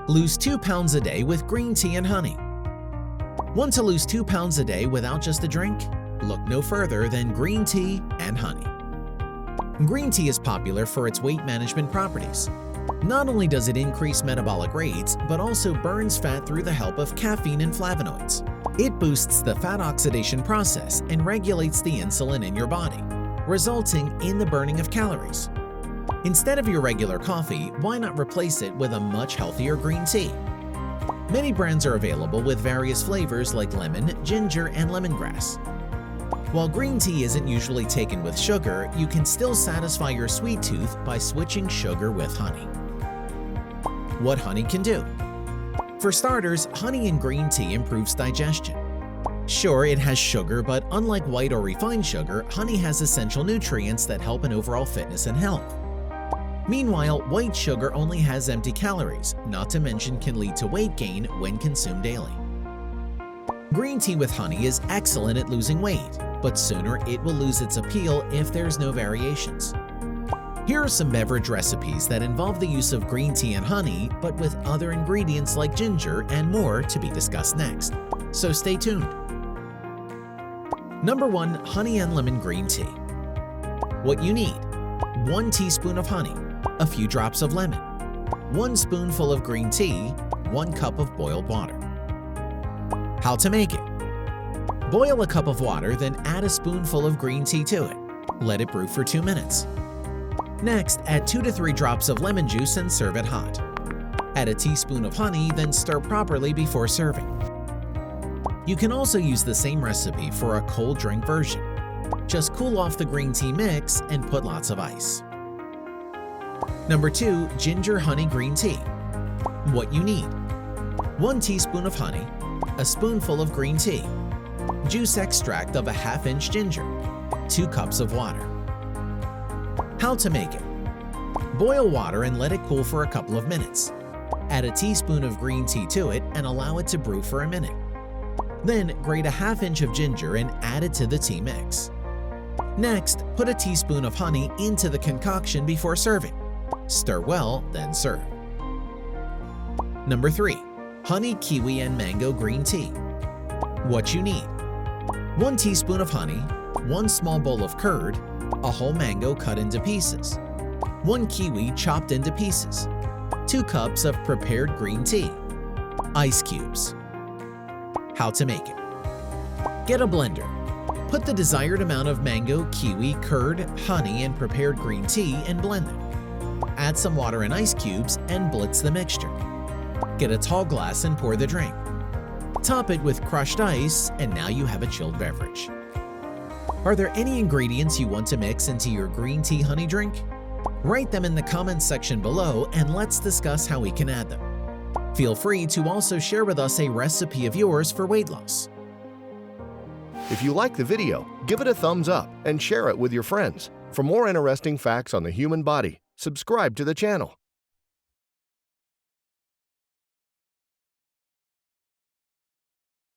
Lose 2 pounds a day with green tea and honey. Want to lose 2 pounds a day without just a drink? Look no further than green tea and honey. Green tea is popular for its weight management properties. Not only does it increase metabolic rates, but also burns fat through the help of caffeine and flavonoids. It boosts the fat oxidation process and regulates the insulin in your body, resulting in the burning of calories. Instead of your regular coffee, why not replace it with a much healthier green tea? Many brands are available with various flavors like lemon, ginger, and lemongrass. While green tea isn't usually taken with sugar, you can still satisfy your sweet tooth by switching sugar with honey. What honey can do? For starters, honey in green tea improves digestion. Sure, it has sugar, but unlike white or refined sugar, honey has essential nutrients that help in overall fitness and health. Meanwhile, white sugar only has empty calories, not to mention can lead to weight gain when consumed daily. Green tea with honey is excellent at losing weight, but sooner it will lose its appeal if there's no variations. Here are some beverage recipes that involve the use of green tea and honey, but with other ingredients like ginger and more to be discussed next, so stay tuned. Number 1. Honey and lemon green tea. What you need: 1 teaspoon of honey, a few drops of lemon, 1 spoonful of green tea, 1 cup of boiled water. How to make it: boil a cup of water, then add a spoonful of green tea to it. Let it brew for 2 minutes. Next, add 2 to 3 drops of lemon juice and serve it hot. Add a teaspoon of honey, then stir properly before serving. You can also use the same recipe for a cold drink version. Just cool off the green tea mix and put lots of ice. Number 2. Ginger honey green tea. What you need: 1 teaspoon of honey, a spoonful of green tea, juice extract of a ½ inch ginger, 2 cups of water. How to make it: boil water and let it cool for a couple of minutes. Add a teaspoon of green tea to it and allow it to brew for a minute. Then grate a ½ inch of ginger and add it to the tea mix. Next, put a teaspoon of honey into the concoction before serving. Stir well, then serve. Number 3. Honey, kiwi, and mango green tea. What you need: 1 teaspoon of honey, 1 small bowl of curd, a whole mango cut into pieces, 1 kiwi chopped into pieces, 2 cups of prepared green tea, ice cubes. How to make it: get a blender. Put the desired amount of mango, kiwi, curd, honey, and prepared green tea and blend them. Add some water and ice cubes and blitz the mixture. Get a tall glass and pour the drink. Top it with crushed ice, and now you have a chilled beverage. Are there any ingredients you want to mix into your green tea honey drink? Write them in the comments section below and let's discuss how we can add them. Feel free to also share with us a recipe of yours for weight loss. If you like the video, give it a thumbs up and share it with your friends. For more interesting facts on the human body, subscribe to the channel.